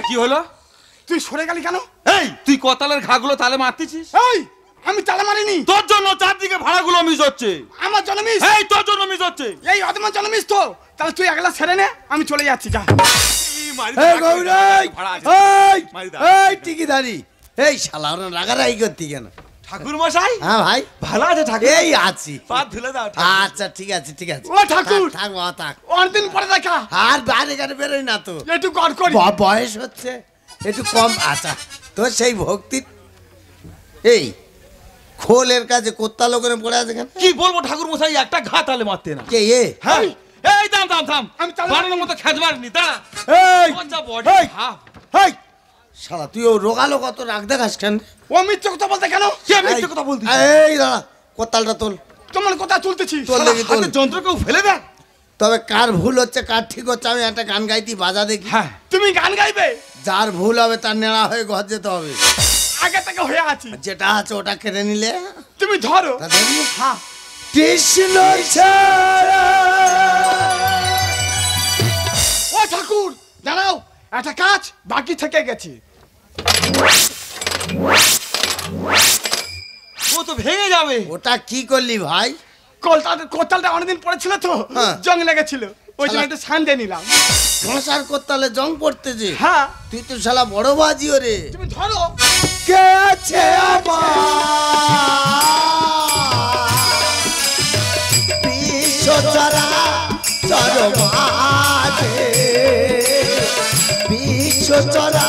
কি হলো? তুই সরে গেলি কেন? এই তুই কতালের ঘাগুলো তালে মারতেছিস? এই আমি তালা মারিনি। তোর জন্য চারদিকে ভাড়াগুলো মিস হচ্ছে। আমার জন্য মিস? এই তোর জন্য মিস হচ্ছে। এই অদমান জন্য মিস তো। তাহলে তুই একলা ছেড়ে নে, আমি চলে যাচ্ছি। যা। এই গৌরাই, এই এই টিকিদারি, এই শালা ওরা রাগারাগি করতি কেন? ঠাকুর মশাই। হ্যাঁ ভাই ভালো আছে ঠাকুর? এই আছি। পা ধুলে দাও। আচ্ছা ঠিক আছে ঠিক আছে। ও ঠাকুর থাক বাবা থাক। অনেকদিন পরে দেখা। আর বাইরে গাড়ি বেরোই না তো, একটু কর করি। বয়স হচ্ছে একটু কম। আচ্ছা তোর সেই ভক্তি। এই খোলের কাছে কোত্তা লোকের পড়ে আছে কেন? কি বলবো ঠাকুর মশাই, একটা ঘা তালে মারতে না। কে এ? হ্যাঁ এই থাম থাম থাম, আমি তালে বাড়ির মতো খেজ মারিনি। দাঁড়া। এই লজ্জা বডি। এই, হ্যাঁ এই শালা তুই ও রোগালো কত রাগ দেখাস কেন? ও মিথ্যে কথা বলতে কেন? কে মিথ্যে কথা বলছিস? এই দাঁড়া, কোত্তালটা তোল। তোমার কথা তুলতেছি। তোল দেখি তোল। হাতে যন্ত্র কেউ ফেলে দেয়। তবে কার ভুল হচ্ছে কার ঠিক হচ্ছে আমি একটা গান গাইতি, বাজা দেখি। হ্যাঁ তুমি গান গাইবে? যার ভুল হবে তার নেড়া হয়ে ঘর যেতে হবে। আগে থেকে হয়ে আছি। যেটা আছে ওটা কেড়ে নিলে তুমি ধরো। তা ধরি। হ্যাঁ। কৃষ্ণ ছাড়া। ও ঠাকুর দাঁড়াও, একটা কাজ বাকি থেকে গেছে। ও তো ভেঙে যাবে। ওটা কি করলি ভাই? কোতালটা অনেকদিন পরে ছিল তো, হ্যাঁ। জং লেগেছিল, ওই জন্য একটু শান দিয়ে নিলাম। সংসার করতালে জং পড়তেছে। হ্যাঁ তুই তো শালা বড় বাজিও রে। তুমি ধরো। কে আছে বিশ্বচরা চরমাঝে, বিশ্বচরা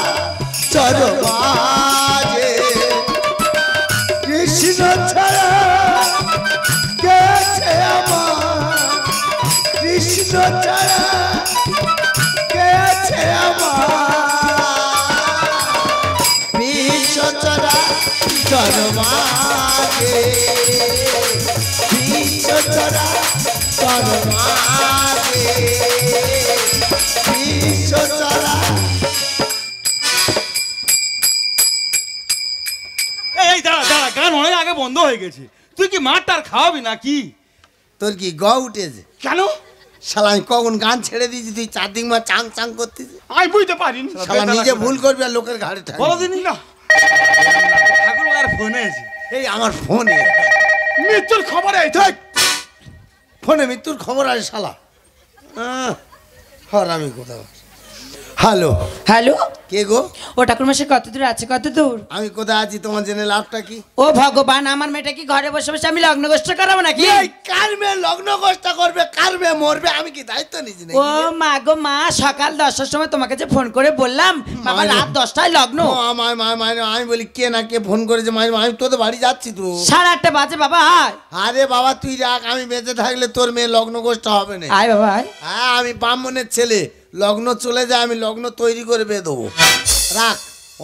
চরমাঝে কৃষ্ণ ছাড়া কে আছে আমার, কৃষ্ণ ছাড়া কে আছে আমার, বিশ্বচরা চরমাঝে, বিশ্বচরা চরমাঝে, বিশ্বচরা। এই দাঁড়া দাঁড়া, গান অনেক আগে বন্ধ হয়ে গেছে। তুই কি মাঠটার খাওয়াবি নাকি? তোর কি গ উঠেছে? কেন? শালা আমি কখন গান ছেড়ে দিয়েছি, তুই চারদিক মা চাং চাং করতেছিস। আমি বুঝতে পারিনি। শালা নিজে ভুল করবি আর লোকের ঘাড়ে ঠাকবি। বলো দিনই না। ঠাকুর আর ফোনে আছে। এই আমার ফোনে মৃত্যুর খবর এই। ফোনে মৃত্যুর খবর আছে শালা। আমি কোথাও। হ্যালো হ্যালো, কে গো? ও ঠাকুরমশাই কত দূর আছে? কত দূর? আমি কোথায় আছি তোমার জেনে লাভটা কি? ও ভগবান, আমার মেয়েটা কি ঘরে বসে বসে আমি লগ্ন গোষ্ঠ করাবো নাকি? এই কার মেয়ে লগ্ন গোষ্ঠটা করবে, কার মেয়ে মরবে, আমি কি দায়িত্ব নিয়েছি নাকি? ও মা গো মা, সকাল 10টার সময় তোমাকে যে ফোন করে বললাম বাবা রাত 10টায় লগ্ন। আমি বলি কে না কে ফোন করেছে, আমি তোদের বাড়ি যাচ্ছি তো। 8:30 বাজে বাবা আয়। আরে বাবা তুই রাখ, আমি বেঁচে থাকলে তোর মেয়ে লগ্ন গোষ্ঠ হবে না। আয় বাবা আয়। হ্যাঁ আমি ব্রাহ্মণের ছেলে, লগ্ন চলে যায় আমি লগ্ন তৈরি করে বেঁধে দেবো। রাখ,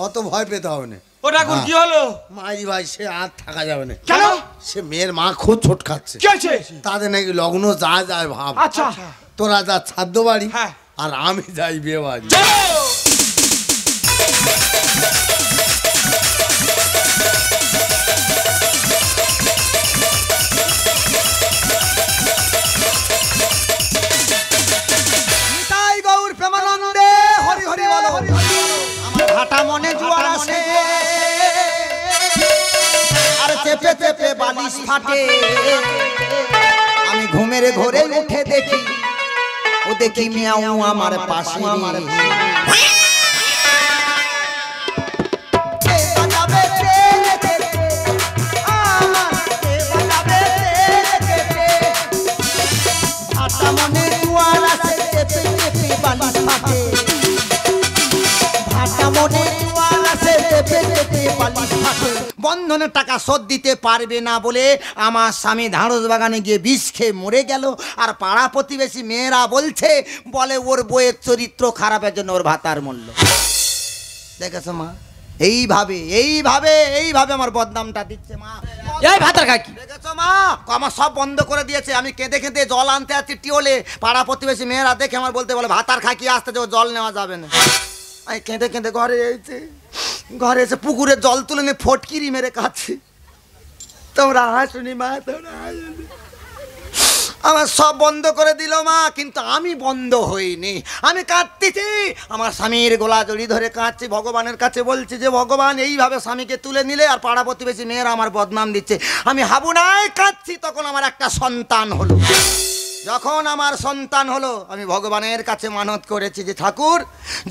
অত ভয় পেতে হবে না। ও ঠাকুর কি হলো? মাইরি ভাই সে আর থাকা যাবে না। কেন? সে মেয়ের মা খুব ছোট খাচ্ছে। কি হয়েছে? তাদের নাকি লগ্ন যা যায় ভাব। আচ্ছা তোরা যা ছাদ্য বাড়ি হ্যাঁ। আর আমি যাই বিয়ে বাড়ি। ভাটা মনে জোয়ার আসে আর চেপে চেপে বালিশ ফাটে। আমি ঘুমের ঘরে উঠে দেখি, ও দেখি মিয়াও আমার পাশে। ভাটা মনে জোয়ার আসে চেপে চেপে বালিশ ফাটে। বন্ধনের টাকা শোধ দিতে পারবে না বলে আমার স্বামী ঢাঁড়স বাগানে গিয়ে বিষ খেয়ে মরে গেল। আর পাড়া প্রতিবেশী মেয়েরা বলছে, বলে ওর বইয়ের চরিত্র খারাপের জন্য ওর ভাতার মূল্য। দেখেছো মা, এইভাবে এইভাবে এইভাবে আমার বদনামটা দিচ্ছে মা। এই ভাতার কাকি, দেখেছো মা, আমার সব বন্ধ করে দিয়েছে। আমি কেঁদে কেঁদে জল আনতে আছি টিওলে, পাড়া প্রতিবেশী মেয়েরা দেখে আমার বলতে বলে ভাতার খাকি আসতে যে জল নেওয়া যাবে না। আমি কেঁদে কেঁদে ঘরে এসে পুকুরে জল তুলে নিয়ে ফটকিরি মেরে খাচ্ছি। তোমরা হাসুনি মা, তোমরা হাসুনি। আমার সব বন্ধ করে দিল মা, কিন্তু আমি বন্ধ হইনি। আমি কাঁদতেছি, আমার স্বামীর গলা জড়ি ধরে কাঁদছি, ভগবানের কাছে বলছি যে ভগবান এইভাবে স্বামীকে তুলে নিলে আর পাড়া প্রতিবেশী মেয়েরা আমার বদনাম দিচ্ছে। আমি হাবুনায় কাঁদছি, তখন আমার একটা সন্তান হলো। যখন আমার সন্তান হলো, আমি ভগবানের কাছে মানত করেছি যে ঠাকুর,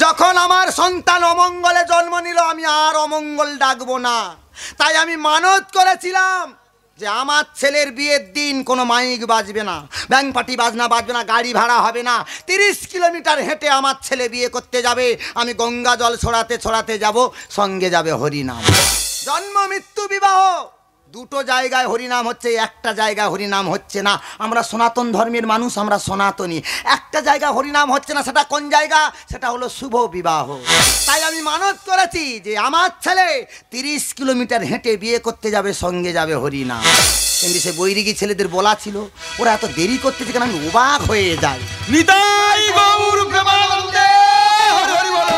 যখন আমার সন্তান অমঙ্গলে জন্ম নিল আমি আর অমঙ্গল ডাকবো না। তাই আমি মানত করেছিলাম যে আমার ছেলের বিয়ের দিন কোনো মাইক বাজবে না, ব্যাংক পার্টি বাজনা বাজবে না, গাড়ি ভাড়া হবে না। 30 কিলোমিটার হেঁটে আমার ছেলে বিয়ে করতে যাবে, আমি গঙ্গা জল ছড়াতে ছড়াতে যাব, সঙ্গে যাবে হরিনাম। জন্ম মৃত্যু বিবাহ দুটো জায়গায় হরিনাম হচ্ছে, একটা জায়গায় হরিনাম হচ্ছে না। আমরা সনাতন ধর্মের মানুষ, আমরা সনাতনী। একটা জায়গা হরিনাম হচ্ছে না, সেটা কোন জায়গা? সেটা হলো শুভ বিবাহ। তাই আমি মানত করেছি যে আমার ছেলে 30 কিলোমিটার হেঁটে বিয়ে করতে যাবে, সঙ্গে যাবে হরিনাম। কিন্তু সে বৈরিগী ছেলেদের বলা ছিল, ওরা এত দেরি করতেছে কেন, আমি অবাক হয়ে যাই। নিতাই গৌর প্রেমানন্দে হরি হরি বলো।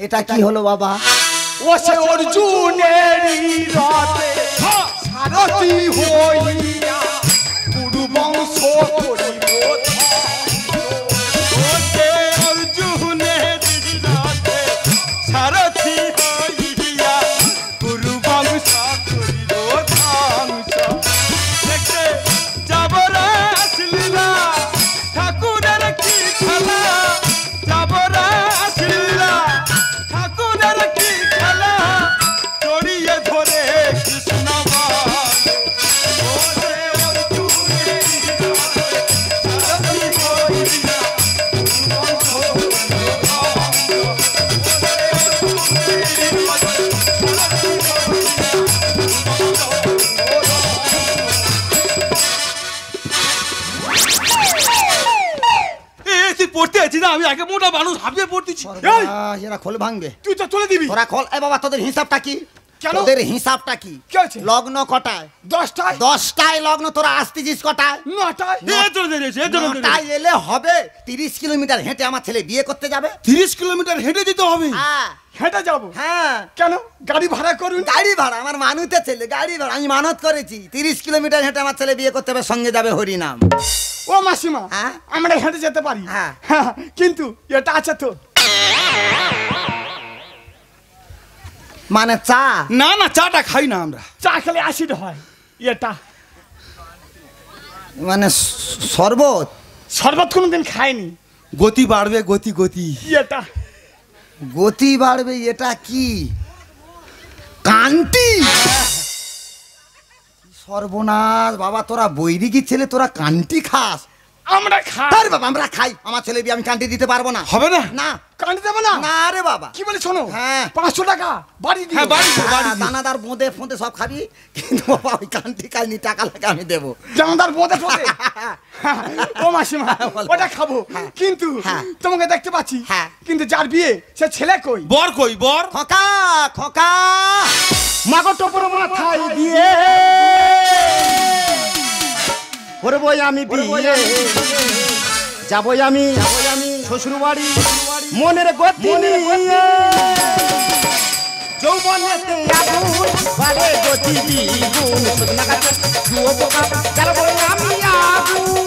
এটা কি হলো বাবা? ও সে অর্জুনেরই রথে সারথি হইয়া গুরু বংশ করিব। ওতে অর্জুনের রথে সারথি হইয়া গুরু বংশ করিব ধ্বংস। দেখতে যাব রাসলীলা, ঠাকুরের কি খেলা, যাব রাসলীলা, ঠাকুরের কি খেলা, জড়িয়ে ধরে কৃষ্ণ বলে। ওরে অর্জুনের রথে সারথি হইয়া গুরু বংশ করিব ধ্বংস। ওরে অর্জুনের রথে সারথি হইয়া গুরু বংশ করিব ধ্বংস। তুই পড়তে আছিস না, আমি একে মোটা মানুষ হাঁপিয়ে পড়তেছি। এরা খোল ভাঙবে। তুই তো তুলে দিবি। তোরা খোল। এ বাবা, তোদের হিসাবটা কি? কেন? তোদের হিসাবটা কি? কি আছে? লগ্ন কটায়? 10টায় 10টায় লগ্ন, তোরা আসতেছিস কটায়? 9টায়। এর জন্য দেরি হয়েছে, এর জন্য দেরি হয়েছে। 9টায় এলে হবে? 30 কিলোমিটার হেঁটে আমার ছেলে বিয়ে করতে যাবে। 30 কিলোমিটার হেঁটে যেতে হবে। হ্যাঁ হেঁটে যাবো? হ্যাঁ। কেন? গাড়ি ভাড়া করুন। গাড়ি ভাড়া? আমার মানুষের ছেলে গাড়ি ভাড়া? আমি মানত করেছি 30 কিলোমিটার হেঁটে আমার ছেলে বিয়ে করতে হবে, সঙ্গে যাবে হরিনাম। ও মাসিমা, হ্যাঁ? আমরা হেঁটে যেতে পারি, হ্যাঁ। কিন্তু এটা আছে তো। মানে চা? না না, চাটা খাই না আমরা। চা খেলে অ্যাসিড হয়। এটা মানে শরবত? শরবত কোনোদিন খায়নি। গতি বাড়বে, গতি গতি। এটা গতি বাড়বে? এটা কি কান্টি? সর্বনাশ বাবা, তোরা বৈরিগী ছেলে, তোরা কান্টি খাস? আমরা খাই। আরে বাবা, আমরা খাই। আমার ছেলে বিয়ে আমি কান্টি দিতে পারবো না। হবে না? না। কান্দি দেবে না? না রে বাবা। কি বলে শোনো, হ্যাঁ। 500 টাকা বাড়ি দিও। হ্যাঁ, বাড়ি দিও, বাড়ি হ্যাঁ, দিও। দানাদার বোঁদে ফোঁদে সব খাবি, কিন্তু বাবা ওই কান্টি খাইনি, টাকা লাগে আমি দেবো। জামাদার বোধে বোধে। ও মাসিমা, বলো। ওটা খাবো, হ্যাঁ। কিন্তু হ্যাঁ। তোমাকে দেখতে পাচ্ছি, হ্যাঁ। কিন্তু যার বিয়ে সে ছেলে কই? বর কই বর? খোকা খোকা, মাগো টপর মাথায় দিয়ে করবই আমি বিয়ে, যাবই আমি শ্বশুর বাড়ি মনের গতি নিয়ে, যৌবনেতে আগুন বাড়ে গতি দ্বিগুণ, সজনা গাছে জুয়ো পোকা জ্বালাবই আমি আগুন,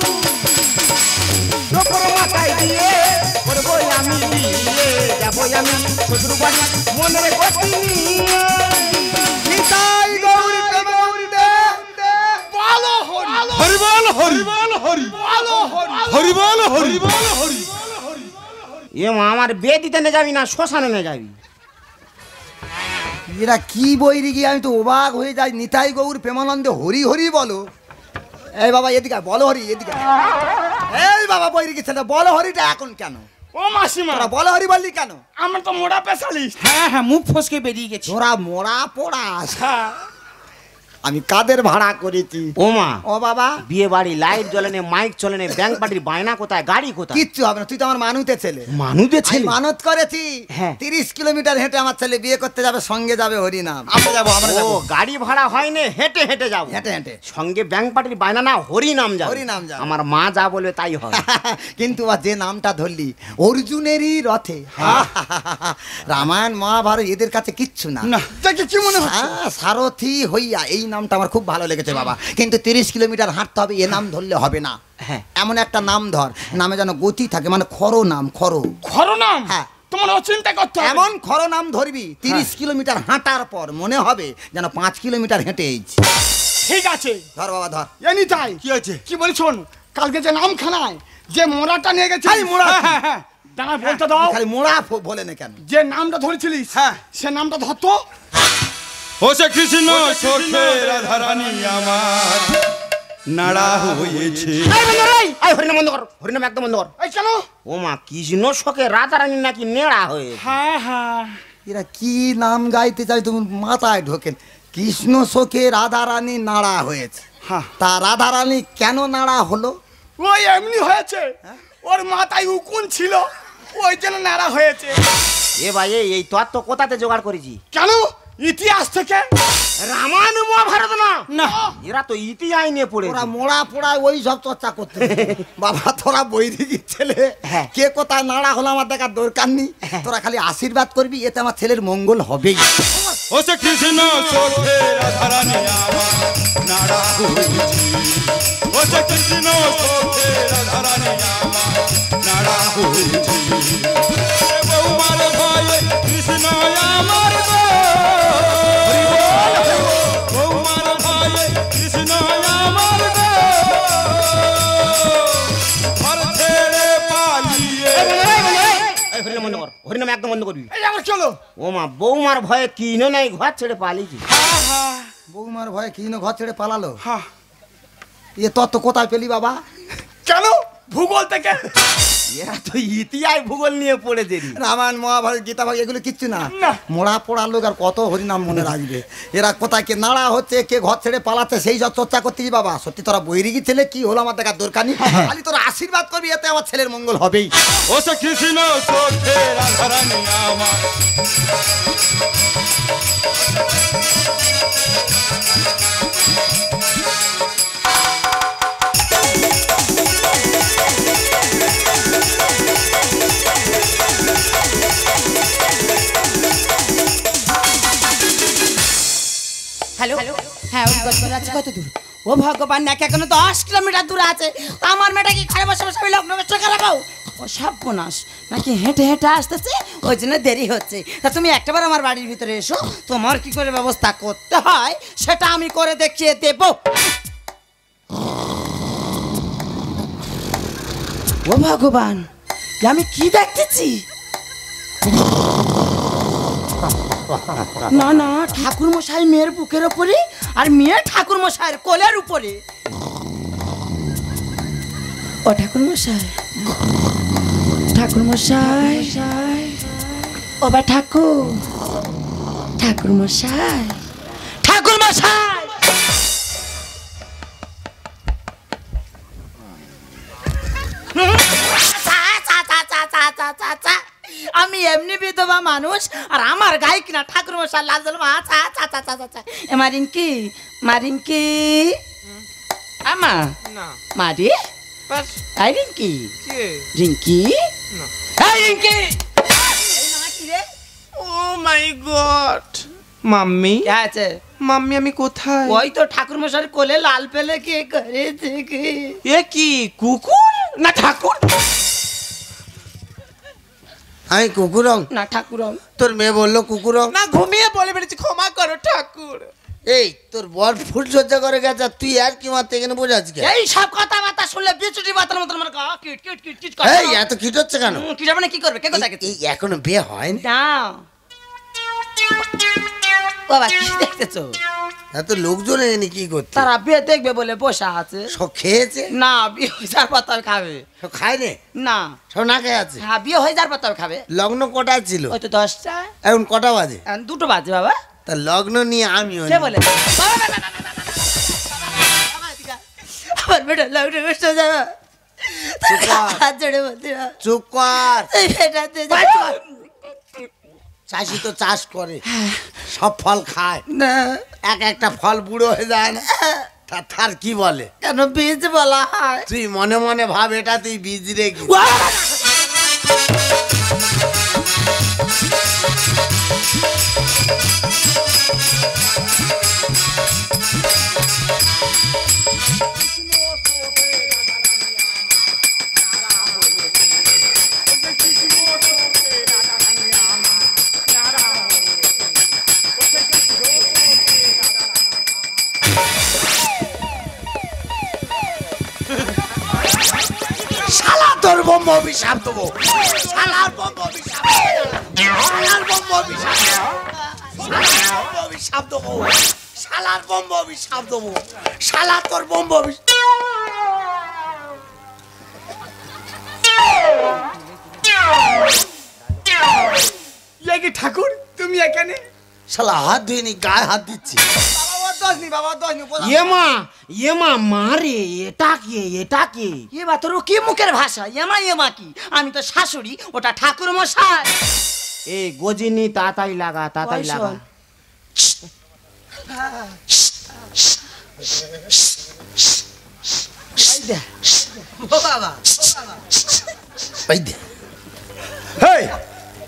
টপর মাথায় দিয়ে করবই আমি বিয়ে, যাবই আমি শ্বশুর বাড়ি মনের গতি নিয়ে। নিতাই গৌর প্রেমানন্দে বলো হরি, হরি বল হরি বল হরি, বলো হরি, হরি বল হরি বল হরি। এ মা, আমার বিয়ে দিতে নে যাবি না শ্মশানে নে যাবি? এরা কি বৈরিগী, আমি তো অবাক হয়ে যাই। নিতাই গৌর প্রেমানন্দে হরি হরি বলো। এই বাবা এদিকে আয়, বলো হরি এদিকে আয়। এই বাবা বৈরিগী ছেলে, বলো হরিটা এখন কেন? ও মাসিমা, তোরা বলো হরি বললি কেন? আমরা তো মোড়া পেশালিস্ট। হ্যাঁ হ্যাঁ, মুখ ফসকে বেরিয়ে গেছে। তোরা মোড়া পোড়াস। হ্যাঁ, আমি কাদের ভাড়া করেছি। ও মা, ও বাবা, বিয়ে বাড়ি লাইট জ্বলে না, মাইক চলে না, ব্যাংক পার্টির বায়না কোথায়, গাড়ি কোথায়? কিচ্ছু হবে না, তুই তো আমার মানুতে ছেলে। মানুষের আমি ছেলে? মানত করেছি হ্যাঁ। 30 কিলোমিটার হেঁটে আমার ছেলে বিয়ে করতে যাবে, সঙ্গে যাবে হরিনাম। আমরা যাবো, আমরা ও যাবো গাড়ি ভাড়া হয় না, হেঁটে হেঁটে যাও। হেঁটে হেঁটে। সঙ্গে ব্যাংক পার্টির বায়না না, হরিনাম যাও। হরিনাম যাও। আমার মা যা বলবে তাই হয়। কিন্তু আর যে নামটা ধরলি, অর্জুনেরই রথে, রামায়ণ মহাভারত এদের কাছে কিচ্ছু না। না দেখে কি মনে হচ্ছে? সারথি হইয়া, এই নামটা আমার খুব ভালো লেগেছে বাবা। কিন্তু 30 কিলোমিটার হাঁটতে হবে, এ নাম ধরলে হবে না। হ্যাঁ। এমন একটা নাম ধর, নামে যেন গতি থাকে, মানে খরো নাম, খরো। খরনাম? হ্যাঁ। তোমার অচিন্তা করতে হবে। এমন খরো নাম ধরবি 30 কিলোমিটার হাঁটার পর মনে হবে যেন 5 কিলোমিটার হেঁটে এসেছি। ঠিক আছে, ধর বাবা ধর। এনি তাই। কি আছে? কি বলি শোন, কালকে যে নামখানায় যে মোড়াটা নিয়ে গেছিস, এই মোড়া? হ্যাঁ, হ্যাঁ, দাঁড়া বলতে দাও। খালি মোড়া বলে না কেন? যে নামটা ধরেছিলিস, হ্যাঁ। সে নামটা ধরতো। ও সে কৃষ্ণ সখে রাধারানী আমার নাড়া হয়েছে। এই হরিনাম বন্ধ কর, হরিনাম একদম বন্ধ কর। এই কেন? ও মা, কৃষ্ণ শোকে রাধারানী নাকি নেড়া হয়ে? হ্যাঁ হ্যাঁ, এরা কি নাম গাইতে চাই তুমি মাথায় ঢোকেন। কৃষ্ণ শোকে রাধারানী নাড়া হয়েছে। হ্যাঁ। তা রাধারানী কেন নাড়া হলো? ওই এমনি হয়েছে, ওর মাথায় উকুন ছিল, ওই জন্য নাড়া হয়েছে। এ ভাই, এই তত্ত্ব কোথাতে জোগাড় করেছি? কেন? ইতিহাস থেকে। রামায়ণ মহাভারত না? না, এরা তো ইতিহাস নিয়ে পড়ে। ওরা মোড়া পোড়া ওই সব চর্চা করতে। বাবা তোরা বৈদিকের ছেলে, হ্যাঁ। কে কোথায় নাড়া হলো আমার দেখার দরকার নেই। তোরা খালি আশীর্বাদ করবি, এতে আমার ছেলের মঙ্গল হবেই। ও সে কৃষ্ণ সখে রাধারানী আমার নাড়া হয়েছে। ও সে কৃষ্ণ সখে রাধারানী আমার নাড়া হয়েছে। এ বৌমার ভয়ে কৃষ্ণ আমার গো। বৌমার ভয়ে কৃষ্ণ আমার গো। ঘর ছেড়ে পালিয়ে। এই হরিনাম বন্ধ কর, হরিনাম একদম বন্ধ করবি। এই আবার চলো। ও মা, বৌমার ভয়ে কিনে নাই, ঘর ছেড়ে পালিয়েছি। হ্যাঁ হ্যাঁ বৌমার ভয়ে কি ঘর ছেড়ে পালালো? হ্যাঁ। এ তত্ত্ব কোথায় পেলি বাবা? কেন? ভূগোল থেকে। এরা তো ইতিহাস ভূগোল নিয়ে পড়েছে। রামায়ণ মহাভারত গীতা ভাগ এগুলো কিচ্ছু না। না। মোড়া পোড়া লোক আর কত হরিনাম মনে রাখবে। এরা কোথায় কে নাড়া হচ্ছে, কে ঘর ছেড়ে পালাচ্ছে, সেই সব চর্চা করতেছি বাবা। সত্যি তোরা বৈরিকি ছেলে, কি হলো আমার দেখার দরকার নেই। খালি তোরা আশীর্বাদ করবি, এতে আমার ছেলের মঙ্গল হবেই। ও সে কৃষ্ণ সখে রাধারানী আমার। হ্যালো, হ্যাঁ ওই গজগজ আছে কত দূর? ও ভগবান, নাকি এখনো 10 কিলোমিটার দূরে আছে। তা আমার মেয়েটা কি খারাপ বসে বসে আমি লগ্ন ব্যস্ত খারাপ? ও সব বোনাস নাকি হেঁটে হেঁটে আসতেছে, ওই জন্য দেরি হচ্ছে। তা তুমি একটাবার আমার বাড়ির ভিতরে এসো, তোমার কি করে ব্যবস্থা করতে হয় সেটা আমি করে দেখিয়ে দেব। ও ভগবান, আমি কি দেখতেছি? না না, ঠাকুর মশাই মেয়ের বুকের উপরে আর মেয়ে ঠাকুর মশাইয়ের কোলের উপরে। ও ঠাকুর মশাই, ঠাকুর মশাই, ও বা ঠাকুর, ঠাকুর মশাই, ঠাকুর মশাই। আমি এমনি বিধবা মানুষ, আর আমার গায়ে কিনা ঠাকুর মশাই লাল জল। মারিনকি, মারিনকি, আমা মারি, আই রিঙ্কি, রিঙ্কি, এই রিঙ্কি। ও মাই গড, মাম্মি, কে আছে? মাম্মি আমি কোথায়? ওই তো ঠাকুর মশাইয়ের কোলে লাল পেলে কে করেছে কি? এ কি কুকুর না ঠাকুর? আমি কুকুরং? না ঠাকুর। তোর মেয়ে বললো কুকুরং। না, ঘুমিয়ে বলে বেড়েছি, ক্ষমা করো ঠাকুর। এই তোর বর ফুল সজ্জা করে গেছে, আর তুই আর কি মারতে এখানে বোঝাস কে? এই সব কথাবার্তা শুনলে বিচুটি বাতার মতো আমার গা কিট কিট কিট কিট করে। এই এত কিট হচ্ছে কেন? কি যাবে না, কি করবে, কে কোথায় গেছে? এই এখনো বিয়ে হয়নি? না বাবা, কি দেখতেছো? এত লোকজন এনে কি করতে? তারা বিয়ে দেখবে বলে বসে আছে। সব খেয়েছে? না, বিয়ে হয়ে যাওয়ার পর তবে খাবে। সব খায় নে? না, সব না খেয়ে আছে? হ্যাঁ বিয়ে হয়ে যাওয়ার পর তবে খাবে। লগ্ন কটায় ছিল? ওই তো 10টা, এখন কটা বাজে? এখন 2টো বাজে বাবা। তা লগ্ন নিয়ে আমিও কে বলে? বাবা, না, না, না, না, না, তো যাবে চুপ কর। হাত জোড়ে বলতে চুপ কর। বেটাতে চাষি তো চাষ করে, সব ফল খায়, না এক একটা ফল বুড়ো হয়ে যায় না, তার কি বলে? কেন বীজ বলা হয়? তুই মনে মনে ভাব এটা তুই বীজ রেখে। শালা তোর বোম অভিশাপ দেবো, শালার বোম অভিশাপ, শালার বোম অভিশাপ, শালার বোম অভিশাপ দেবো, শালার বোম অভিশাপ দেবো, শালা তোর বোম অভিশাপ। ইয়ে কি ঠাকুর তুমি এখানে? শালা হাত ধুইনি, গায়ে হাত দিচ্ছি। এমা মারে, এটা কে, এটা কে? এবা তোর কি মুখের ভাষা? এমা কি? আমি তো শাশুড়ি, ওটা ঠাকুর মশাই। এই গজিনি তাড়াতাড়ি লাগা, তাড়াতাড়ি ওই লাগা। শোন। এই দে। হেই,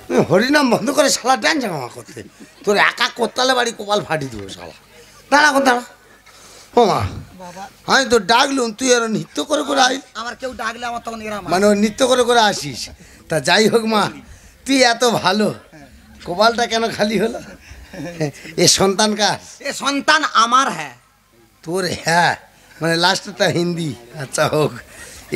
তুই হরিনাম বন্ধ করে শালা ড্যান্স জামা করতে, তোর একা কোত্তালে বাড়ি কপাল ফাটি দেবো শালা। দাঁড়া কোন দাঁড়া। ও মা, আমি তো ডাকলুম, তুই আর নৃত্য করে করে আই। আমার কেউ ডাকলে আমার তখন এরাম মানে ওই নৃত্য করে করে আসিস। তা যাই হোক মা, তুই এত ভালো, কপালটা কেন খালি হলো? এ সন্তান কার? এ সন্তান আমার। হ্যাঁ তোর? হ্যাঁ মানে লাস্টটা হিন্দি। আচ্ছা হোক।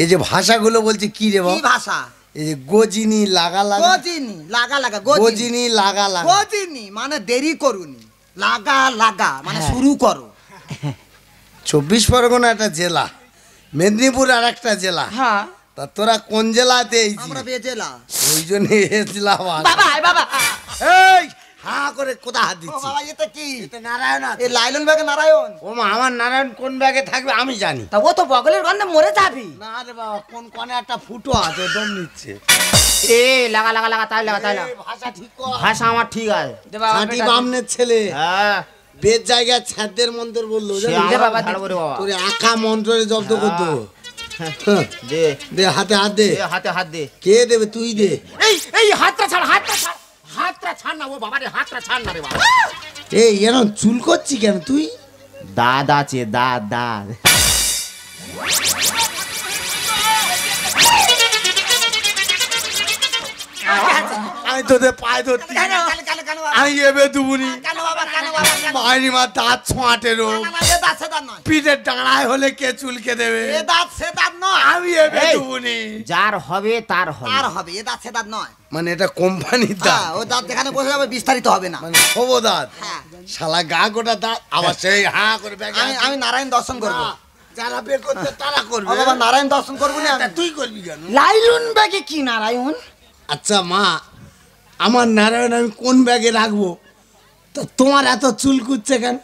এই যে ভাষাগুলো বলছে কি রে কি বাবা? ভাষা? এই যে গজিনি লাগা লাগা, গজিনি লাগা লাগা, গজিনি লাগা লাগা, গজিনি মানে দেরি করুনি, লাগা লাগা মানে শুরু করো। 24 পরগনা একটা জেলা, মেদিনীপুর আর একটা জেলা। হ্যাঁ তা তোরা কোন জেলাতে এইছিস? আমরা বেজেলা। ওই জন্য এসেছিলাম। বাবা বাবা এই হাঁ করে কোথা হাত ও দিচ্ছি? বাবা এটা কি? এটা নারায়ণ আছে। এ লাইলন ব্যাগে নারায়ণ। ও মা, আমার নারায়ণ কোন ব্যাগে থাকবে আমি জানি। তা ও তো বগলের গন্ধে মরে যাবি। না রে বাবা, কোন কোণে একটা ফুটো আছে, দম নিচ্ছে। এ লাগা লাগা লাগা, তাই লাগা, তাই লাগা। এই ভাষা ঠিক কর। ভাষা আমার ঠিক আছে। দে বাবা, খাঁটি বেটা, বামনের ছেলে, হ্যাঁ, বেদ জায়গায় ছাদের মন্ত্র বললো, সে জানিস? আমরা বাবা, ঝাড়বো রে বাবা। তোর একা মন্ত্রে জব্দ করতো। হ্যাঁ, দে, দে হাতে হাত দে। দে, হাতে হাত দে। কে দেবে? তুই দে। এই হাতটা ছাড়, হাতটা ছাড়, হাতটা ছাড় না, ও বাবা রে, হাতটা ছাড় না রে বাবা। এই এরকম চুল করছি কেন তুই? দাদ আছে, দাদ, দাদ। আমি তোদের পায়ে ধরতি, কেন কেন কেন বাবা? আমি এবে দুবুনি। কেন বাবা? কেন বাবা? কেন? মাইনি মা দাঁত ছোঁয়াটে রোগ, না, না, এ দাঁত সে দাঁত নয়। পিঠের ডাঁড়ায় হলে কে চুলকে দেবে? এ দাঁত সে দাঁত নয়। আমি এবে এই। দুবুনি। যার হবে তার হবে। আর হবে, এ দাঁত সে দাঁত নয়। মানে এটা কোম্পানির দাঁত, হ্যাঁ, ও দাঁত যেখানে বসে যাবে বিস্তারিত হবে না। মানে হবো দাঁত। হ্যাঁ। শালা গা গোটা দাঁত, আবার সেই হাঁ করে ব্যাগে আমি আমি নারায়ণ দর্শন করবো। যারা বের করতে তারা ও করবে। বাবা নারায়ণ দর্শন করবো না তা আমি? তুই করবি কেন? লাইলুন ব্যাগে কি নারায়ণ? আচ্ছা মা, আমার নারায়ণ আমি কোন ব্যাগে রাখবো? তো তোমার এত চুল কুচ্ছে কেন?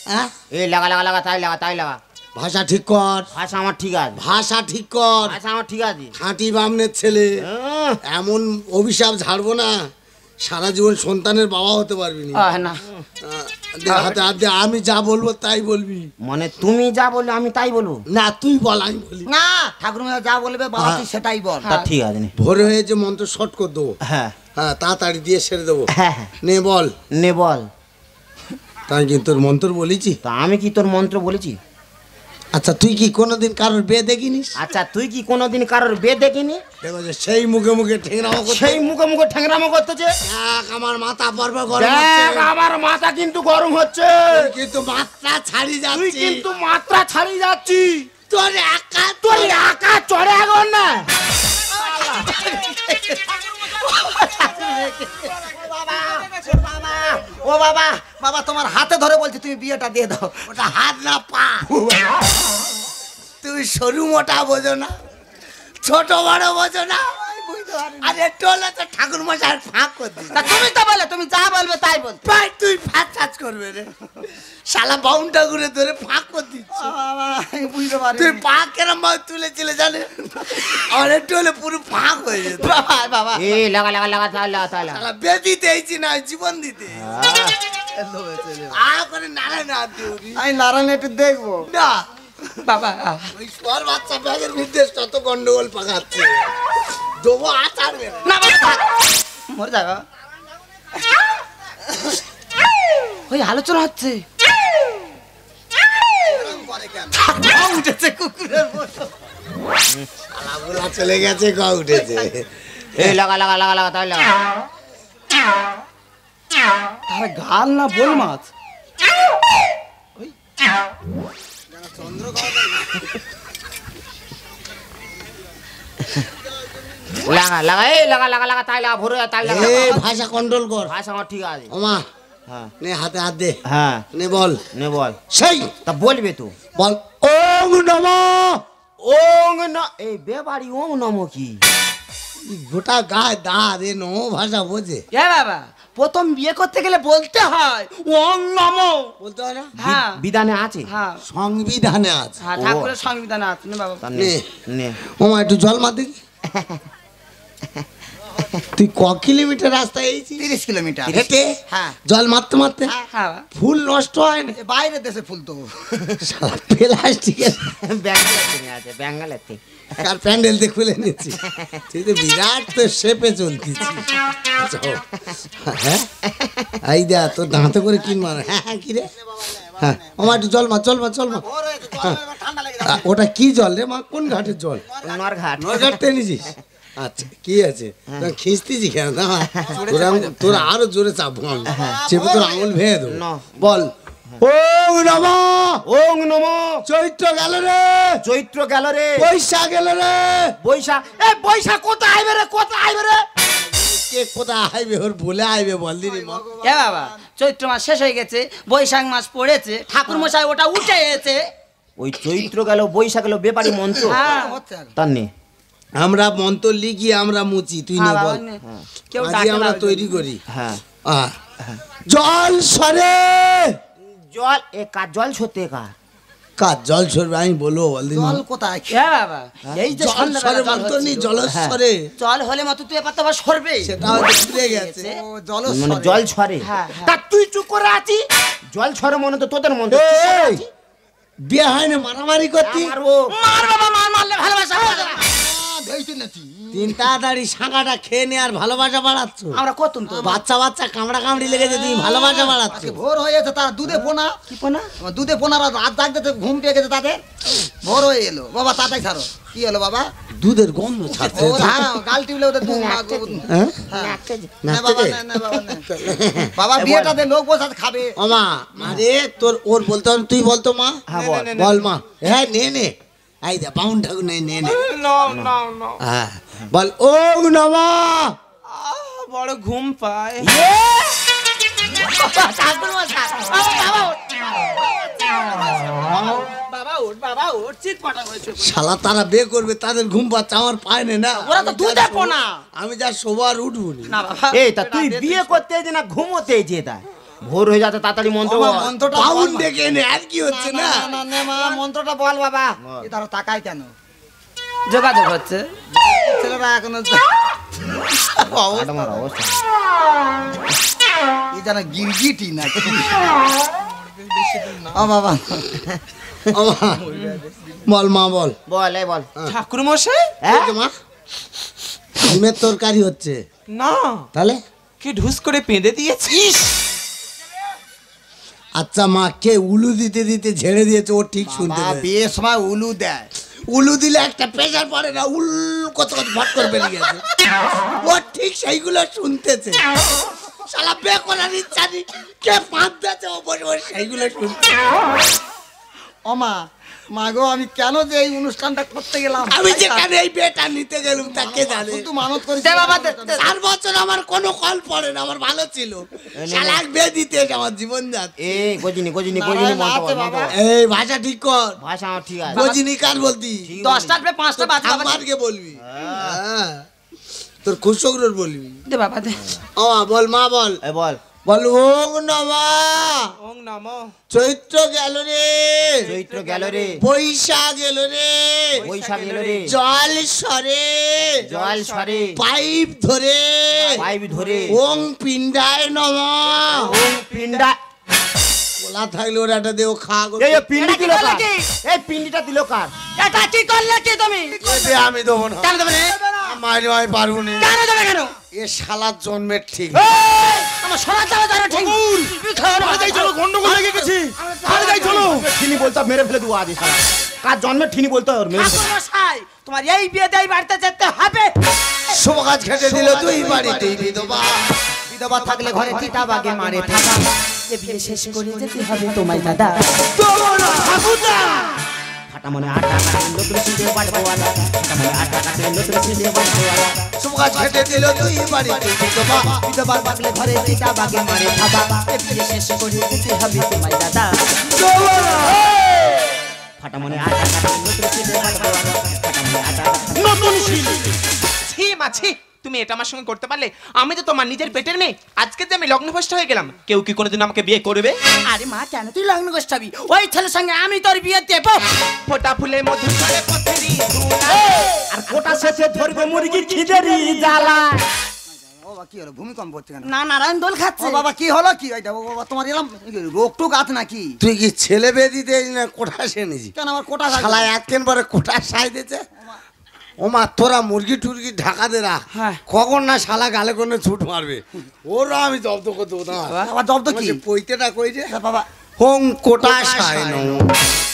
হ্যাঁ, এই লাগা লাগা লাগা, তাই লাগা, তাই লাগা। ভাষা ঠিক কর, ভাষা আমার ঠিক আছে, ভাষা ঠিক কর। ভাষা আমার ঠিক আছে। খাঁটি বামনের ছেলে, আহ, এমন অভিশাপ ঝাড়বো না, সারা জীবন সন্তানের বাবা হতে পারবি না। না দে হাতে হাত দে, আমি যা বলবো তাই বলবি। মানে তুমি যা বললে আমি তাই বলবো? না তুই বল, আমি বলি। না, ঠাকুর মশাই যা বলবে বাবা তুই সেটাই বল। তা ঠিক আছে নে। ভোরে হয়ে যে মন্ত্র শর্ট করে দেবো, হ্যাঁ হ্যাঁ তাড়াতাড়ি দিয়ে সেরে দেবো। হ্যাঁ হ্যাঁ, নে বল। নে বল। তাই কি তোর মন্ত্র বলেছি? তা আমি কি তোর মন্ত্র বলেছি? আচ্ছা তুই কি কোনোদিন কারোর বে দেখিনিস? আচ্ছা তুই কি কোনোদিন কারোর বে দেখিনি? দেখো যে সেই মুখে মুখে ঠেংরামো করছে। সেই মুখে মুখে ঠ্যাংরামো করতেছে। দেখ আমার মাথা পর্ব গরম হচ্ছে, দেখ আমার মাথা কিন্তু গরম হচ্ছে। কিন্তু মাত্রা ছাড়ি তুই যাচ্ছি। কিন্তু মাত্রা ছাড়িয়ে যাচ্ছি। তোর একা তোর একা চড়ে আগুন না। ও বাবা, বাবা তোমার হাতে ধরে বলছি তুমি বিয়েটা দিয়ে দাও। ওটা হাত না পা। তুমি সরু মোটা বোঝো না, ছোট বড় বোঝো না, বুঝতে পারিনি। আর একটু হলে তো ঠাকুর মশাইয়ের ফাঁক করতি। তা তুমি তো বলে, তুমি যা বলবে তাই বলতে। ভাই তুই ফাঁক কাজ করবে রে, শালা বাউন ঠাকুরে ধরে ফাঁক করে দিচ্ছে। আমি বুঝতে পারিনি। তুই পা কেরম ভাবে তুলেছিলে জানে, আর একটু হলে পুরো ফাঁক হয়ে যেত। বাবা বাবা এই লাগা লাগা লাগা তাহলে তাহলে শালা বেদিতে এইছি না, জীবন দিতে আ করে নাড়ে না দিওরি আমি নারায়ণ একটু দেখবো। না। বাবা ওই সর বাচ্চা ব্যাগের নির্দেশ তত গন্ডগোল পাকাচ্ছে, দেবো আচারবে না। না বাবা থাক। মরে যাবে। ওই আলোচনা হচ্ছে। উঠেছে কুকুরের মতো। শালাগুলা চলে গেছে, গ উঠেছে। এই লাগা লাগা লাগা লাগা তাহলে তার গাল না বোল মাছ? লাগা লাগা এই লাগা লাগা লাগা তাহলে ভরে তাহলে এই ভাষা কন্ট্রোল কর। ভাষা আমার ঠিক আছে। ওমা হ্যাঁ নে হাতে হাত দে, হ্যাঁ নে বল নে বল। সেই তা বলবে তো বল ওং নমঃ। ওং ন এই বেবাড়ি ওং নমো কি? গোটা গায়ে দাঁত, এ নমো ভাষা বোঝে? এ বাবা, প্রথম বিয়ে করতে গেলে বলতে হয় ওং নমো। বলতে হয় না? হ্যাঁ বিধানে আছে? হ্যাঁ সংবিধানে আছে। হ্যাঁ, ঠাকুরের সংবিধান আছে না বাবা। তা নে নে ওমা একটু জল মার দেখি। তুই ক কিলোমিটার রাস্তা এইছি 30 কিলোমিটার। হেঁটে? হ্যাঁ জল মারতে মারতে হ্যাঁ। ফুল নষ্ট হয় না? এ বাইরের দেশে ফুল তো। শালা প্লাস্টিকের ব্যাঙ্গালোর আছে ব্যাঙ্গালোরতে। কার প্যান্ডেল দিয়ে খুলে নিচ্ছি। তুই তো বিরাট তো শেপে চলতিস। হ্যাঁ এই দা তোর দাঁতে করে কিন মার। হ্যাঁ হ্যাঁ কি রে? হ্যাঁ ওমা একটু জল মার, জল মার, জল মার। ওটা কি জল রে মা? কোন ঘাটের জল? নরঘাট। নরঘাট টেনেছিস? আচ্ছা কি আছে, খিস্তিছি কেন? তোর আরো জোরে চাপবো আমি, চেপে তোর আঙুল ভেঙে দেবো। বল ওং নমঃ। ওং নমো। চৈত্র গেল রে, চৈত্র গেল রে, বৈশাখ গেল রে। বৈশাখ এই বৈশাখ কোথায় আইবে রে, কোথায় আইবে রে? কে কোথায় আইবে ওর বলে আইবে বল দিনি মা। এ বাবা, চৈত্র মাস শেষ হয়ে গেছে, বৈশাখ মাস পড়েছে, ঠাকুর মশাই ওটা উঠে গেছে। ওই চৈত্র গেল বৈশাখ গেল বেপারি মন্ত্র। হ্যাঁ তার নে আমরা মন্ত্র লিখি, আমরা মুচি, তুই নে হ্যাঁ, বল। বাবা, নে। কেউ আজই ডাকে আমরা না। তৈরি করি। হ্যাঁ জল সরে। জল এ কার জল ছতে কার? কার জল সরবে আমি বলবো বল দিনি। জল কোথায়? এ বাবা, এই যে জল সন্ধ্যাবেলা সরে জল মন্ত্র নি, হচ্ছিল। জল সরে। জল হলে মতো তুই এবার তো আবার সরবে। সেটা হয়তো ছুটে গেছে। ও জল মানে জল ছড়ে। হ্যাঁ, তা তুই চুপ করে আছিস? জল ছড়ে মনে তো তোদের মন। এই, বিয়ে হয় না মারামারি করতি? মারবো। মার বাবা, মার, মারলে ভালোবাসা হবে না। তিন তাড়াতাড়ি শাঁখাটা খেয়ে নে আর ভালোবাসা বাড়াচ্ছ। আমরা কতুন তো বাচ্চা বাচ্চা কামড়া কামড়ি লেগেছে, তুমি ভালোবাসা বাড়াচ্ছ। ভোর হয়ে গেছে, তার দুধে পোনা। কি পোনা? দুধে পোনারা রাত জাগতে ঘুম পেয়ে গেছে তাদের। ভোর হয়ে এলো বাবা, তাড়াতাড়ি ছাড়ো। কি হলো বাবা? দুধের গন্ধ ছাড়ছে। হ্যাঁ, গাল টিপলে ওদের দুধ হ্যাঁ? না বাবা, না, না বাবা, না। বাবা বিয়েটাতে লোক বসে আছে, খাবে। ওমা আরে তোর ওর বলতে হবে, তুই বলতো মা। হ্যাঁ বল। বল মা। হ্যাঁ নে নে, এই দে বাউন ঠাকুর নে নে নে। হ্যাঁ বল ওং নমঃ। বড় ঘুম পায়। ঠাকুর মশাই, বাবা ওঠ, বাবা ওঠ, চিৎপাটা হয়েছে। শালা তারা বিয়ে করবে, তাদের ঘুম পাচ্ছে, আমার পায় না। ওরা তো দুধে পোনা। আমি যা শোবার উঠবো নি। না বাবা, এই তা তুই বিয়ে করতে যে না ঘুমোতে যে তাই ভোর হয়ে যাচ্ছে, তাড়াতাড়ি মন্ত্র বল। মন্ত্রটা বাউন ডেকে এনে আর কি হচ্ছে না? না না মা, মন্ত্রটা বল বাবা। এ তারা তাকায় কেন? যোগাযোগ হচ্ছে ছেলেরা এখনো। আমার অবস্থা এই যেন গিরগিটি না। ও বাবা, ও মা, বল মা বল। বল এই বল। ঠাকুর মশাই? হ্যাঁ? এই যে মা, ডিমের তরকারি হচ্ছে। না, তাহলে কি ঢুস করে পেঁদে দিয়েছিস? আচ্ছা মা, কে উলু দিতে দিতে ঝেড়ে দিয়েছে, ও ঠিক শুনতে বাবা পেয়েছে। বিয়ের সময় উলু দেয়। উলু দিলে একটা প্রেশার পড়ে না, উল কত কত ফট করে বেরিয়ে গেছে। ও ঠিক সেইগুলো শুনতেছে। শালা বে করার ইচ্ছা নেই, কে পাঁচ দিয়েছে, ও বসে বসে সেইগুলো শুনছে। ওমা মা গো, আমি কেন যে এই অনুষ্ঠানটা করতে গেলাম? আমি যেখানে এই বেটা নিতে গেলুম তাকে জানে। তুই মানত করিস। দে বাবা, দে, দে। 4 বছর আমার কোনো কল পড়ে না, আমার ভালো ছিল। শালা এক বে দিতে এসে আমার জীবন যাচ্ছে। এই গজিনি গজিনি গজিনি মন্ত্র বল, মন্ত্র বল। এই ভাষা ঠিক কর। ভাষা আমার ঠিক আছে। গজিনী কার বলতি? 10টার পে 5টা বাজে বাবা। আমারকে বলবি। হ্যাঁ। তোর খুশকরোর বলবি। দে বাবা দে। বল মা বল। বল বল ওং নমা। ওং নমঃ। চৈত্র গেল রে, চৈত্র গেল রে, বৈশাখ গেল রে, বৈশাখ এলো রে, জল সরে, জল সরে, পাইপ ধরে, পাইপ ধরে, ওং পিণ্ডায় নমা। ওং পিণ্ডা। কোলা থাকলে ওর একটা দেও খা গো। এই পিণ্ডি দিল কার? এই পিণ্ডিটা দিল কার? এটা কি করলে কি তুমি? এ আমি দেবো না। কেন দেবে না? মাইরে আমি পারবো না। কেন দেবে কেন? এ শালার জন্মের ঠিক। আমার সোনা যাবে জানো ঠিক। তাড়াতাড়ি চলো, গন্ডগোল লেগে গেছে। তাড়াতাড়ি চলো। ঠিনি বলতে মেরে ফেলে দেবো আজ শালা। কার জন্মের ঠিনি বলতে ওর মেরে ফেলে। মশাই তোমার এই বিয়ে দেই বাড়িতে যেতে হবে। শুভ কাজ খেটে দিল তুই বাড়িতে বিধবা। বিধবা থাকলে ঘরে চিতা বাগে মারে থাকা। এ বিয়ে শেষ করে যেতে হবে তোমায় দাদা। ফাটা মনে আটা কাটে নতুন সিঁড়ে বাড়বোয়ালা। ফাটা মনে আটা কাটে নতুন সিঁড়ে বাড়বোয়ালা। শুভ কাজ খেটে দিল তুই বাড়িতে বিধবা। বিধবা থাকলে ঘরে চিতা বাগে মারে থাকা। এ বিয়ে শেষ করে যেতে হবে তোমায় দাদা। ফাটা মনে আটা কাটে নতুন সিঁড়ে বাড়বোয়ালা। ফাটা মনে আটা কাটে নতুন সিঁড়ি। ছি মা ছি, তুমি এটা আমার সঙ্গে করতে পারলে? আমি তো তোমার নিজের পেটের মেয়ে। আজকে যে আমি লগ্নভ্রষ্ট হয়ে গেলাম, কেউ কি কোনোদিন আমাকে বিয়ে করবে? আরে মা কেন তুই লগ্ন গোষ্ঠাবি? ওই ছেলের সঙ্গে আমি তোর বিয়ে দেব। ফোটা ফুলে মধুর করে পথেরি ধুলা। আর কোটা শেষে ধরবে মুরগি খিদেরি জ্বালা। ও বাবা কি হলো? ভূমিকম্প হচ্ছে কেন? না নারায়ণ দোল খাচ্ছে। ও বাবা কি হলো? কি এটা ও বাবা তোমার এরকম রোগ টোক আছে নাকি? তুই কি ছেলে বেয়ে দিতে না কোঠা সেনেছি? কেন আমার কোটা শালা একদিন পরে কোঠা সাই দিতে। ওমা তোরা মুরগি টুরগি ঢাকা দে রাখ। হ্যাঁ। কখন না শালা গালে কোনো ছুট মারবে, ওরা আমি জব্দ করে দেবো না। আবার জব্দ কি? পৈতেটা কই রে বাবা হোং কোটা সাই নো।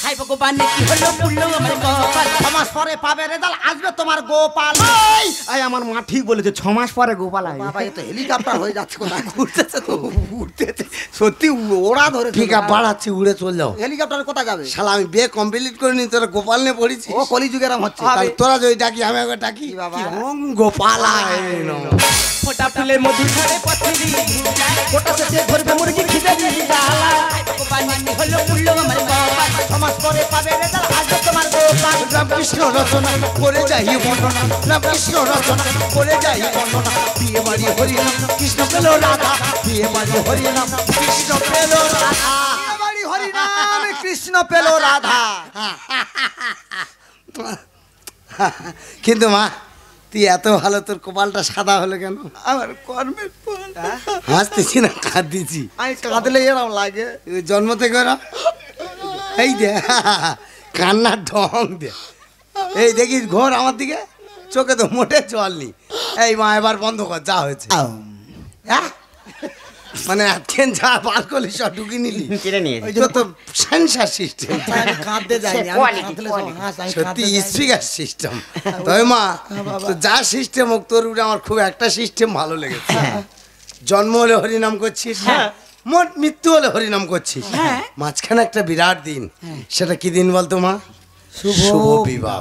হাই ভগবান কি হলো পুল্লো আমার কপাল। 6 মাস পরে পাবে রেজাল্ট, আসবে তোমার গোপাল। এই আমার মা ঠিক বলেছে, 6 মাস পরে গোপাল আসবে। বাবা এ তো হেলিকপ্টার হয়ে যাচ্ছে, কোথায় ঘুরতেছে তো, উঠতেছে সত্যি ওরা ধরে ঠিক আছে বাড়াচ্ছি, উড়ে চল যাও। হেলিকপ্টারে কোথায় যাবে? শালা আমি বিয়ে কমপ্লিট করে নি, তোরা গোপাল নিয়ে পড়েছি। ও কলিযুগের এরকম হচ্ছে। তাহলে তোরা যদি ডাকি আমি একবার ডাকি কি বাবা? হোং গোপালায় নো। ফোটা ফুলে মধুর করে পথেরি ধুলা। কোটা শেষে ধরবে মুরগি খিদেরি জ্বালা। হাই ভগবান কি হলো পুল্লো আমার কপাল। 6 মাস পরে পাবে রেজাল্ট, আসবে তোমার গোপাল। রামকৃষ্ণ রচনা করে যাই বর্ণনা, রামকৃষ্ণ রচনা করে যাই বর্ণনা। বিয়ে বাড়ি হরিনাম কৃষ্ণ পেল রাধা, বিয়ে বাড়ি হরিনাম কৃষ্ণ পেল রাধা। বিয়ে বাড়ি হরিনাম কৃষ্ণ পেল রাধা। কিন্তু মা তুই এত ভালো, তোর কপালটা সাদা হলো কেন? আমার কর্মের ফল। হাসতেছি না কাঁদতেছি? আমি কাঁদলে এরকম লাগে। তুই জন্ম থেকে ওরা এই দে কান্নার ঢং দে। এই দেখিস ঘোর আমার দিকে, চোখে তো মোটে জল নি। এই মা এবার বন্ধ কর, যা হয়েছে। হ্যাঁ? মানে আজকেন যা বার করলি সব ঢুকি নিলি। কেড়ে নিয়ে ওই তো সেন্সার সিস্টেম, আমি কাঁদতে যাইনি, আমি কাঁদলে সব হাস, আমি সত্যি কাঁদতে যাইনি। Speaker system. তবে মা তো যা সিস্টেম হোক, তোর উপরে আমার খুব একটা সিস্টেম ভালো লেগেছে। জন্ম হলে হরিনাম করছিস, মোট মৃত্যু হলে হরিনাম করছিস, মাঝখানে একটা বিরাট দিন। সেটা কি দিন বলতো মা? শুভ বিবাহ।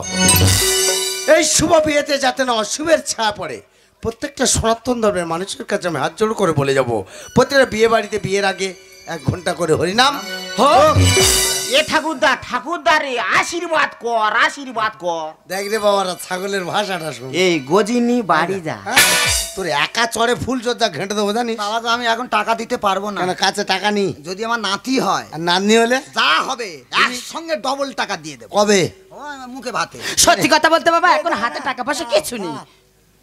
এই শুভ বিয়েতে যাতে না অশুভের ছায়া পড়ে, প্রত্যেকটা সনাতন ধর্মের মানুষের কাছে আমি হাত জোড় করে বলে যাব, প্রত্যেকটা বিয়ে বাড়িতে বিয়ের আগে 1 ঘন্টা করে হরিনাম হোক। এ ঠাকুরদা রে আশীর্বাদ কর, আশীর্বাদ কর। দেখ রে বাবারা, ছাগলের ভাষাটা শুন। এই গজিনি বাড়ি যা। তোর একা চড়ে ফুল যোদ্ধা ঘেঁটে দেবো জানিস? বাবা তো আমি এখন টাকা দিতে পারবো না। কেন, কাছে টাকা নেই? যদি আমার নাতি হয় আর নাতনি হলে যা হবে একসঙ্গে ডবল টাকা দিয়ে দেবো। কবে? ও, মুখে ভাতে। সত্যি কথা বলতে বাবা, এখন হাতে টাকা পয়সা কিছু নেই।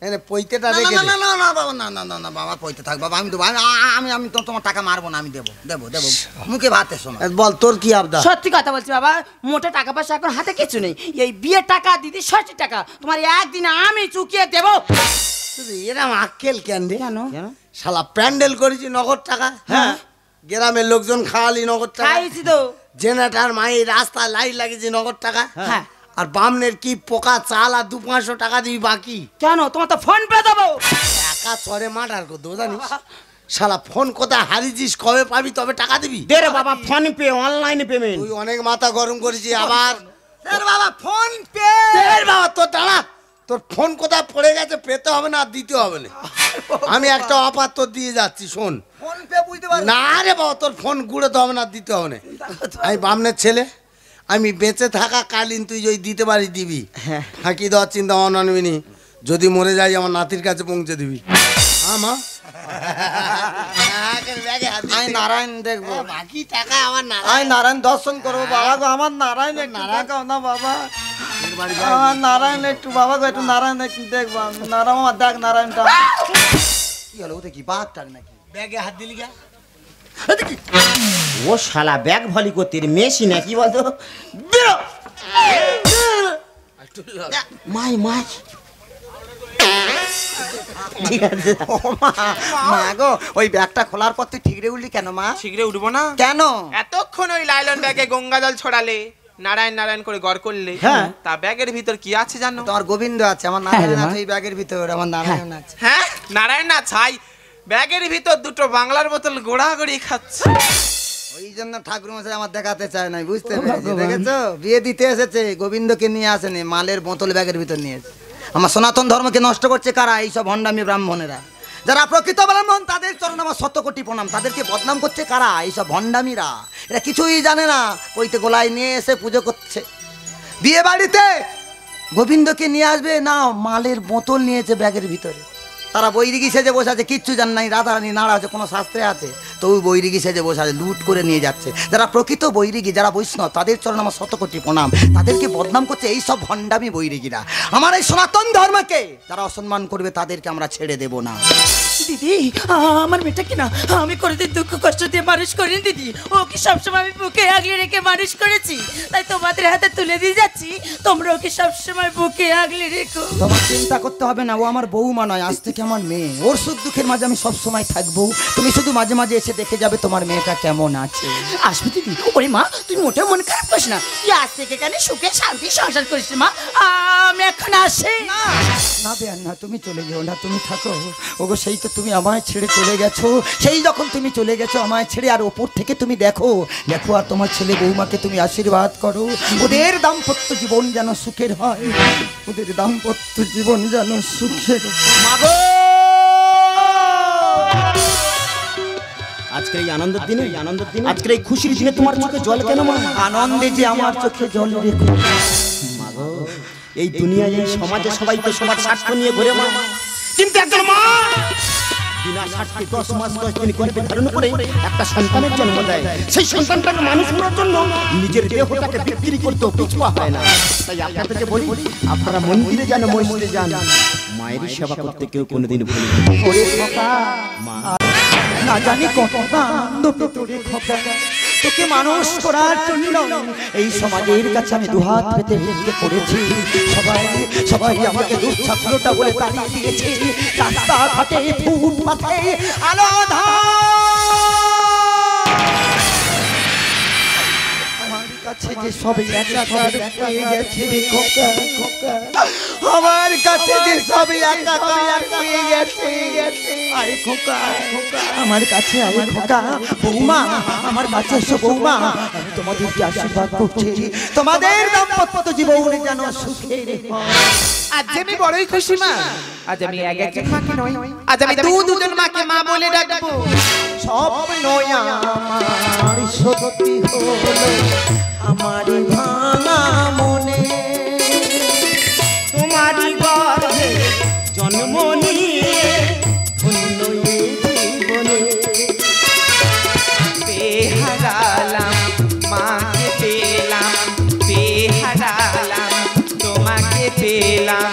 এনে পৈতেটা না রেখে না দে। না না না বাবা, না না না না বাবা, পয়তে থাক বাবা, আমি দেবো। আমি তো তোমার টাকা মারবো না, আমি দেবো দেবো দেবো, মুখে ভাতে। শোনো বল তোর কি আবদার? সত্যি কথা বলছি বাবা, মোটে টাকা পয়সা এখন হাতে কিছু নেই। এই বিয়ে টাকা দিদি 60 টাকা তোমার একদিনে আমি চুকিয়ে দেব। শুধু এরম আক্কেল কেন রে? কেন? শালা প্যান্ডেল করেছি নগদ টাকা, হ্যাঁ গ্রামের লোকজন খাওয়ালি নগদ টাকা, খাইছি তো। জেনারেটার মায়ের রাস্তায় লাইট লাগিয়েছি নগদ টাকা, হ্যাঁ। আর বামনের কি পোকা চাল আর 200-500 টাকা দিবি বাকি। কেন, তোমার তো ফোন পে দেবো। একা চড়ে মার্ডার করতে জানিস? শালা ফোন কোথায় হারিয়েছিস, কবে পাবি তবে টাকা দিবি? দে রে বাবা, ফোন পে, অনলাইন পেমেন্ট। তুই অনেক মাথা গরম করেছি আবার। বাবা ফোন পে। এই বাবা তোর দাঁড়া, তোর ফোন কোথায় পড়ে গেছে, পেতে হবে না আর দিতে হবে না। আমি একটা অফার তোর দিয়ে যাচ্ছি, শোন। ফোন পে বুঝতে পারো না রে বাবা, তোর ফোন গুঁড়োতে হবে না, দিতে হবে না। আমি বামনের ছেলে, আমি বেঁচে থাকা কালীন তুই যদি দিতে পারি দিবি, ফাঁকি দেওয়ার চিন্তা ভাবনা নিবি নি। যদি মরে যাই আমার নাতির কাছে পৌঁছে দিবি। হ্যাঁ মা, আমি নারায়ণ দেখবো, বাকি টাকা আমার আমি নারায়ণ দর্শন করবো। বাবা গো, আমার নারায়ণ একটু দেখাও না বাবা, আমার নারায়ণ একটু, বাবা গো একটু নারায়ণ একটু দেখবো। নারায়ণ আমার দেখ, নারায়ণটা কি হলো? ওতে কি বাঘ টাক নাকি? ব্যাগে হাত দিলি কে? ও শালা ব্যাগ ভলি করতে মেশি নাকি বলতো? বেরো মাই মাই। ঠিক আছে মা গো, ওই ব্যাগটা খোলার পর তুই ঠিকরে উঠলি কেন মা? শীঘ্রই উঠবো না কেন? এতক্ষণ ওই লাইলন ব্যাগে গঙ্গা জল ছড়ালে, নারায়ণ নারায়ণ করে গড় করলে, হ্যাঁ। তা ব্যাগের ভিতর কি আছে জানো? তোমার গোবিন্দ আছে, আমার নারায়ণ আছে এই ব্যাগের ভিতর, আমার নারায়ণ আছে। হ্যাঁ, নারায়ণ না ছাই, ব্যাগের ভিতর দুটো বাংলার বোতল গোড়াগড়ি খাচ্ছে। ওই জন্য ঠাকুর মশাই আমার দেখাতে চায় না, বুঝতে পেরেছি। দেখেছো, বিয়ে দিতে এসেছে, গোবিন্দকে নিয়ে আসেনি, মালের বোতল ব্যাগের ভিতর নিয়েছে। আমার সনাতন ধর্মকে নষ্ট করছে কারা? এইসব ভণ্ডামি ব্রাহ্মণেরা, যারা প্রকৃত ব্রাহ্মণ তাদের চরণ আমার শতকোটি প্রণাম। তাদেরকে বদনাম করছে কারা? এইসব ভণ্ডামিরা, এরা কিছুই জানে না। পৈতে গোলায় নিয়ে এসে পুজো করছে। বিয়ে বাড়িতে গোবিন্দকে নিয়ে আসবে না, মালের বোতল নিয়েছে ব্যাগের ভিতরে। তারা বৈরিগি সেজে বসে আছে, কিচ্ছু জান নাই। রাধারানী নাড়া আছে, কোনো শাস্ত্রে আছে তো ওই বৈরিগি সেজে বসে আছে, লুট করে নিয়ে যাচ্ছে। যারা প্রকৃত বৈরিগি, যারা বৈষ্ণব, তাদের চরণ আমার শতকোটি প্রণাম। তাদেরকে বদনাম করছে এইসব ভণ্ডামি বৈরিগিরা। আমার এই সনাতন ধর্মকে যারা অসম্মান করবে তাদেরকে আমরা ছেড়ে দেব না। দিদি, আমার মেয়েটা কিনা আমি কোনোদিন দুঃখ কষ্ট দিয়ে মানুষ করিনি দিদি। ও কি সবসময় আমি বুকে আগলে রেখে মানুষ করেছি, তাই তোমাদের হাতে তুলে দিয়ে যাচ্ছি, তোমরা ওকে সবসময় বুকে আগলে রেখো। তোমার চিন্তা করতে হবে না, ও আমার বউমা নয়, আজ থেকে আমার মেয়ে। ওর সুখ দুঃখের মাঝে আমি সবসময় থাকবো। তুমি শুধু মাঝে মাঝে এসে দেখে যাবে তোমার মেয়েটা কেমন আছে। আসবে দিদি। ওরে মা, তুই মোটেও মন খারাপ করিস না, তুই আজ থেকে কেন সুখে শান্তি সংসার করিস মা। আমি এখন আসি। না বেয়ান না, তুমি চলে যেও না, তুমি থাকো। ওগো, সেই তো তুমি আমায় ছেড়ে চলে গেছো। সেই যখন তুমি চলে গেছো আমায় ছেড়ে, আর ওপর থেকে তুমি দেখো দেখো, আর তোমার ছেলে বৌমাকে তুমি আশীর্বাদ করো। ওদের দাম্পত্য জীবন যেন সুখের হয়, ওদের দাম্পত্য জীবন যেন সুখের। আজকের এই আনন্দের দিনে, আজকের এই খুশির দিনে তোমার চোখে জল কেন মা? আনন্দে যে আমার চোখে জল রেখো। মাগো, এই দুনিয়ায়, এই সমাজে সবাই তো সবার স্বার্থ নিয়ে ঘুরে মা, কিন্তু একজন মা বিনা স্বার্থে 10 মাস 10 দিন গর্ভে ধারণ করে একটা সন্তানের জন্ম দেয়। সেই সন্তানটাকে মানুষ করার জন্য নিজের দেহটাকে বিক্রি করতেও পিছুয়া হয় না। তাই আপনাদেরকে বলি, আপনারা মন্দিরে যান, মসজিদে যান, মায়ের সেবা করতে কেউ কোনোদিন ভুলে মা। না জানি কতটা আনন্দ পেতরে খোকা, তোকে মানুষ করার জন্য এই সমাজের কাছে আমি দুহাত পেতে ভিক্ষে করেছি। সবাই সবাই আমাকে দুঃছাত্রটা বলে তাড়িয়ে দিয়েছে। রাস্তা ঘাটে ফুটপাথে আলো আমার কাছে যে সব একাকার হয়ে গেছে রে খোকা, আমার কাছে যে সব একাকার হয়ে গেছে। আরে খোকা, আমার কাছে আয় খোকা। বৌমা, আমার কাছে এসো বৌমা। আমি তোমাদেরকে আশীর্বাদ করছি, তোমাদের দাম্পত্য জীবন যেন সুখের হয়। আজ আমি বড়ই খুশি মা। আজ আমি একজন মাকে নয়, আজ আমি দুজন মাকে মা বলে ডাকবো। সব নয় আমার সত্যি হলো আমার ভাঙা মনে, তোমারই গর্ভে জন্ম নিয়ে ধন্য এই জীবনে। বেহারালাম মাকে পেলাম, বেহারালাম তোমাকে পেলাম,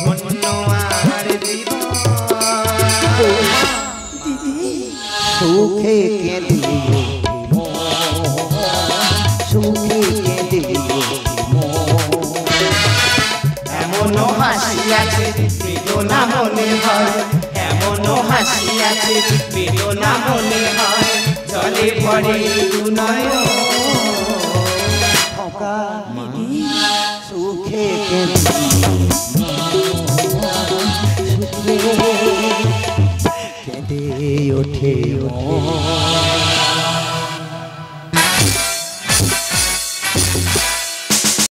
ধন্য আর জীবন। সুখে কেঁদে সুখে কেঁদে এমনও হাসি আছে বেদনা মনে হয়, এমনও হাসি আছে বেদনা মনে হয়, জলে ভরে নয়ন। সুখে কেঁদে সুখে কেঁদে ওঠে